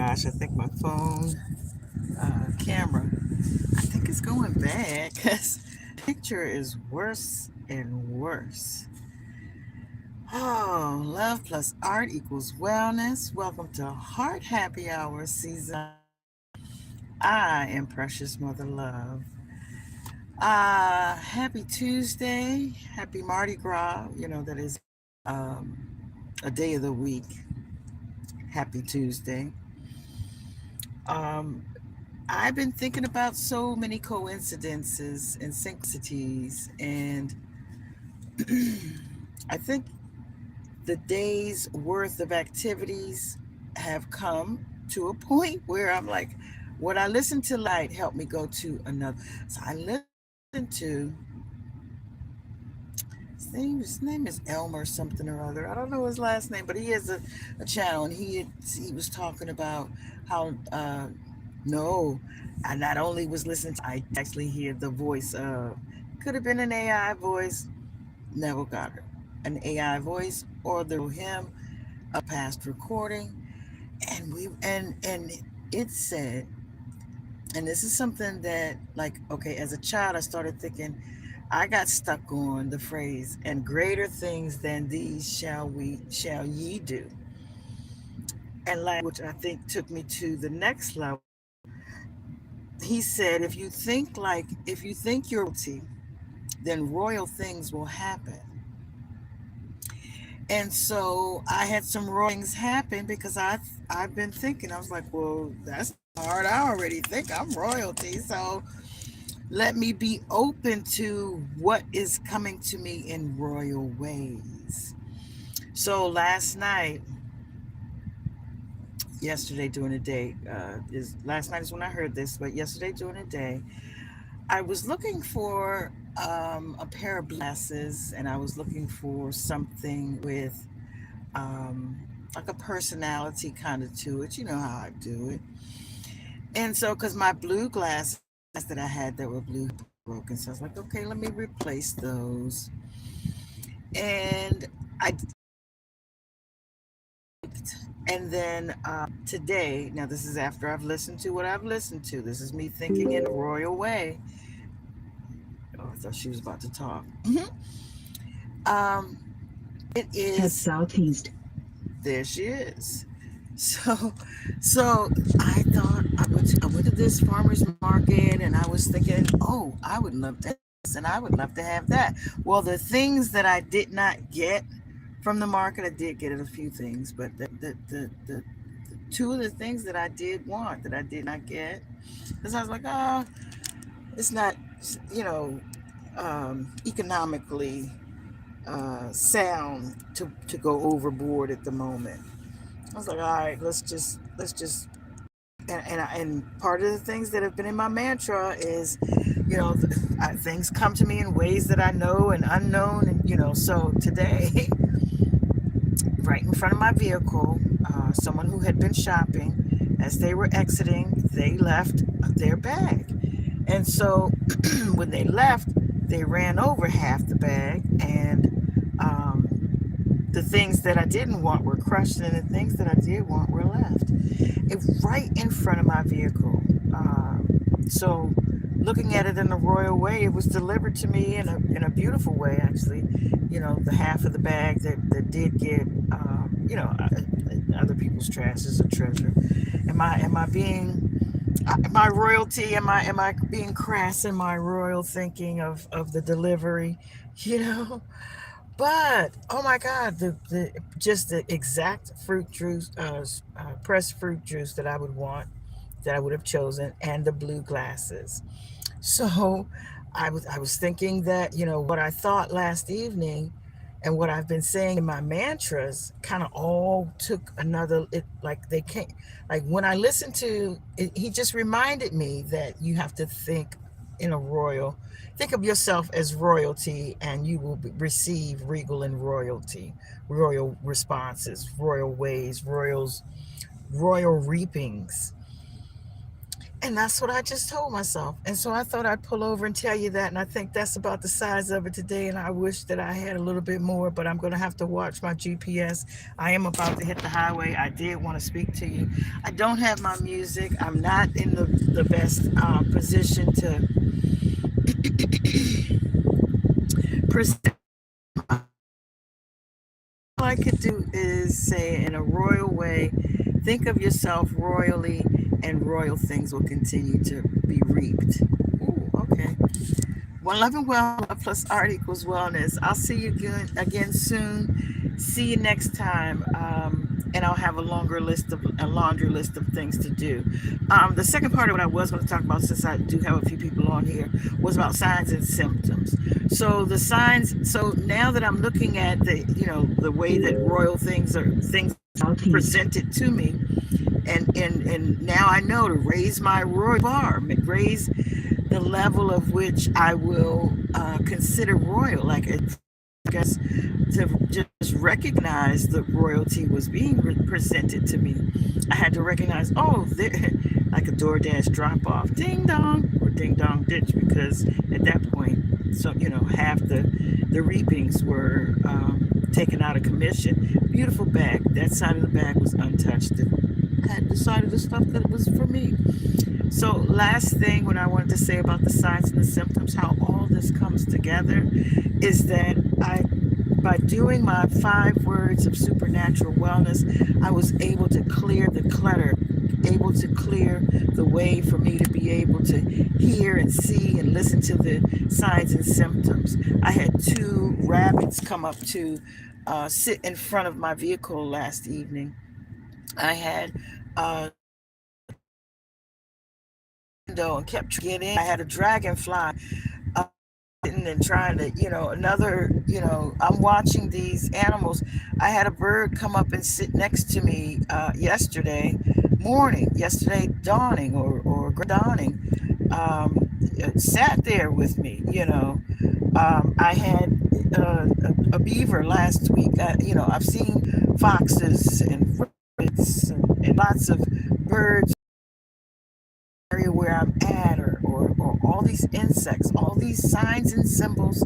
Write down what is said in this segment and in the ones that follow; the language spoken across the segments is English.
gosh, I think my phone camera, I think it's going bad because picture is worse and worse. Oh, love plus art equals wellness. Welcome to Heart Happy Hour Season. I am Precious Mother Love. Happy Tuesday. Happy Mardi Gras. That is um, a day of the week. Happy Tuesday. Um, I've been thinking about so many coincidences and synchronicities, and I think the day's worth of activities have come to a point where I'm like, what I listened to light helped me go to another. So I listened to his name is Elmer something or other. I don't know his last name, but he has a channel, and he was talking about how no, I not only was listening to, I actually hear the voice of, could have been an AI voice, Neville Goddard, an AI voice, or the him, a past recording, and it said, and this is something that, like, okay, as a child I started thinking, I got stuck on the phrase, and greater things than these shall ye do. And like, which I think took me to the next level. He said, if you think you're royalty, then royal things will happen. And so I had some royal things happen because I've been thinking, I was like, well, that's hard. I already think I'm royalty. So let me be open to what is coming to me in royal ways. So yesterday during the day, last night is when I heard this, but yesterday during the day, I was looking for a pair of glasses, and I was looking for something with like a personality kind of to it. You know how I do it. And so, because my blue glasses that I had that were blue broken, so I was like, okay, let me replace those. And I and then today, now this is after I've listened to what I've listened to. This is me thinking in a royal way. Oh, I thought she was about to talk. um, it Head is. southeast. There she is. So, so I thought I went to this farmer's market, and I was thinking, oh, I would love to have this, and I would love to have that. Well, the things that I did not get from the market, I did get a few things, but the two of the things that I did want that I did not get, because I was like, oh, it's not, you know, economically sound to go overboard at the moment. I was like, all right, let's just and part of the things that have been in my mantra is, things come to me in ways that I know and unknown, and so today, right in front of my vehicle, someone who had been shopping, as they were exiting, they left their bag, and so when they left, they ran over half the bag, and the things that I didn't want were crushed, and the things that I did want were left. Right in front of my vehicle. So, looking at it in a royal way, it was delivered to me in a beautiful way, actually. The half of the bag that did get, other people's trash is a treasure. Am I being my royalty? Am I being crass in my royal thinking of the delivery? You know. But oh my God, the just the exact fruit juice, pressed fruit juice that I would want, that I would have chosen, and the blue glasses. So I was thinking that what I thought last evening, and what I've been saying in my mantras, kind of all took another. It like they can't, like when I listened to it, he just reminded me that you have to think in a royal. Think of yourself as royalty, and you will receive regal and royalty, royal responses, royal ways, royal reapings. And that's what I just told myself. And so I thought I'd pull over and tell you that. And I think that's about the size of it today. And I wish that I had a little bit more, but I'm going to have to watch my GPS. I am about to hit the highway. I did want to speak to you. I don't have my music. I'm not in the best position to present. All I could do is say in a royal way, think of yourself royally, and royal things will continue to be reaped. Ooh, okay. One love and well, love plus art equals wellness. I'll see you again soon. See you next time. And I'll have a laundry list of things to do. The second part of what I was going to talk about, since I do have a few people on here, was about signs and symptoms. So the signs. So now that I'm looking at the way that royal things presented to me, and now I know to raise my royal bar, raise the level of which I will consider royal. Like, I guess, to just recognize that royalty was being presented to me, I had to recognize, oh, like a DoorDash drop off, ding dong, or ding dong ditch, because at that point, so half the reapings were taken out of commission. Beautiful bag. That side of the bag was untouched. I had decided the stuff that was for me. So last thing, what I wanted to say about the signs and the symptoms, how all this comes together, is that by doing my 5 words of supernatural wellness, I was able to clear the clutter, able to clear the way for me to be able to hear and see and listen to the signs and symptoms. I had 2 rabbits come up to sit in front of my vehicle last evening. I had window and kept trying to get in. I had a dragonfly sitting and trying to, I'm watching these animals. I had a bird come up and sit next to me yesterday dawning or dawning, sat there with me. I had a beaver last week. I've seen foxes and rabbits and lots of birds area where I'm at, or all these insects, all these signs and symbols,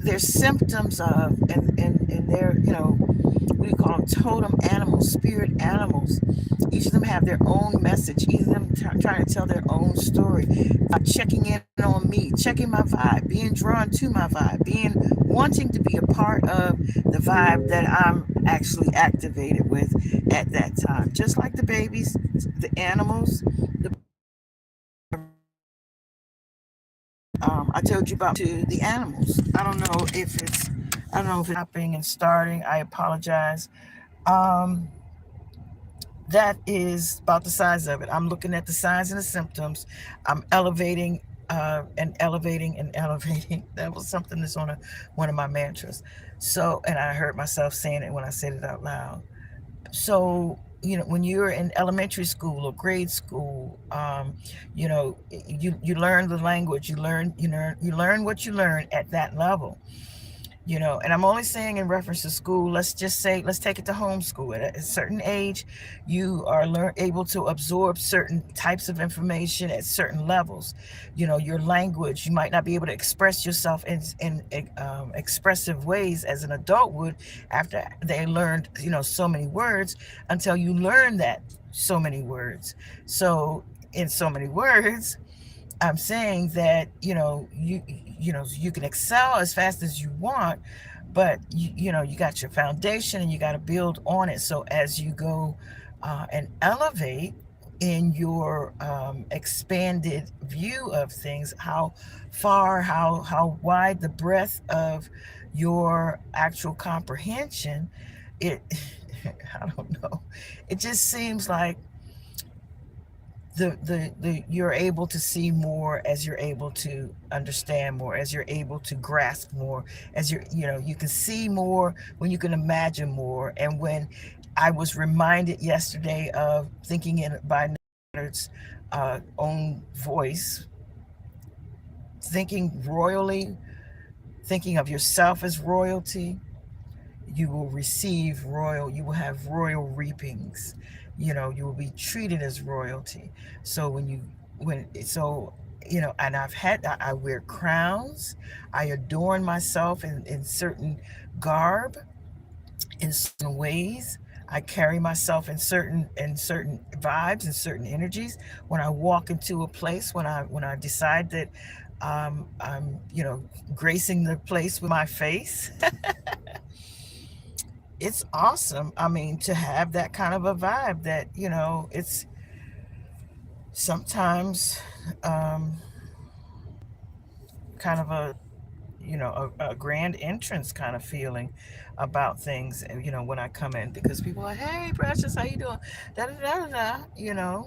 they're symptoms of, and they're, what do you call them, totem animals, spirit animals. Each of them have their own message, each of them trying to tell their own story, checking in on me, checking my vibe, being drawn to my vibe, wanting to be a part of the vibe that I'm actually activated with at that time. Just like the babies, the animals, I told you about to the animals. I don't know if it's stopping and starting. I apologize. Um, that is about the size of it. I'm looking at the signs and the symptoms. I'm elevating and elevating and elevating. That was something that's on one of my mantras. So, and I heard myself saying it when I said it out loud. So, when you're in elementary school or grade school, you learn the language, you learn what you learn at that level. And I'm only saying in reference to school. Let's just say, let's take it to homeschool. At a certain age, you are able to absorb certain types of information at certain levels. Your language, you might not be able to express yourself in expressive ways as an adult would, after they learned so many words, until you learn that so many words. So in so many words, I'm saying that you can excel as fast as you want, but you got your foundation and you got to build on it. So as you go and elevate in your expanded view of things, how far, how wide the breadth of your actual comprehension, it I don't know. It just seems like the you're able to see more as you're able to understand more, as you're able to grasp more, as you can see more when you can imagine more. And when I was reminded yesterday of thinking in by Neville Goddard's own voice, thinking royally, thinking of yourself as royalty, you will receive you will have royal reapings. You will be treated as royalty. So when you So and I wear crowns. I adorn myself in certain garb, in certain ways. I carry myself in certain vibes and certain energies. When I walk into a place, when I decide that I'm gracing the place with my face, it's awesome. I mean, to have that kind of a vibe that it's sometimes um, kind of a grand entrance kind of feeling about things, when I come in, because people are like, hey Precious, how you doing, da da da da da,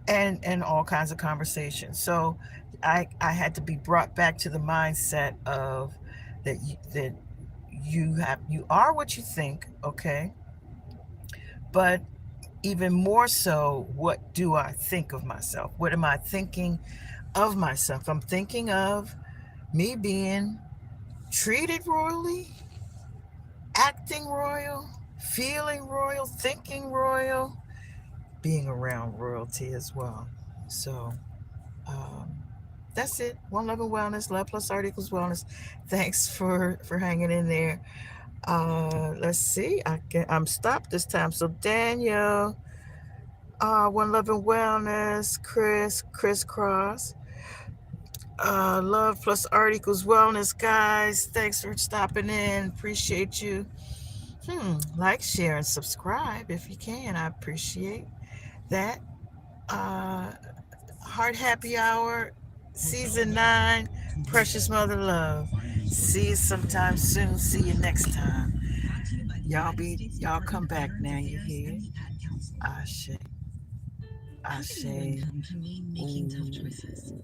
and all kinds of conversations. So I had to be brought back to the mindset of that you are what you think, okay, but even more so, what do I think of myself? What am I thinking of myself? I'm thinking of me being treated royally, acting royal, feeling royal, thinking royal, being around royalty as well. So um, that's it. One Love and Wellness, Love plus Art equals wellness. Thanks for hanging in there. Let's see. I'm stopped this time. So Daniel, One Love and Wellness, Crisscross. Love plus Art equals wellness, guys. Thanks for stopping in. Appreciate you. Like, share, and subscribe if you can. I appreciate that. Uh, Heart Happy Hour, Season 9, Precious Mother Love. See you sometime soon. See you next time. Y'all come back now, you hear? Ashe. Ashe. Ooh.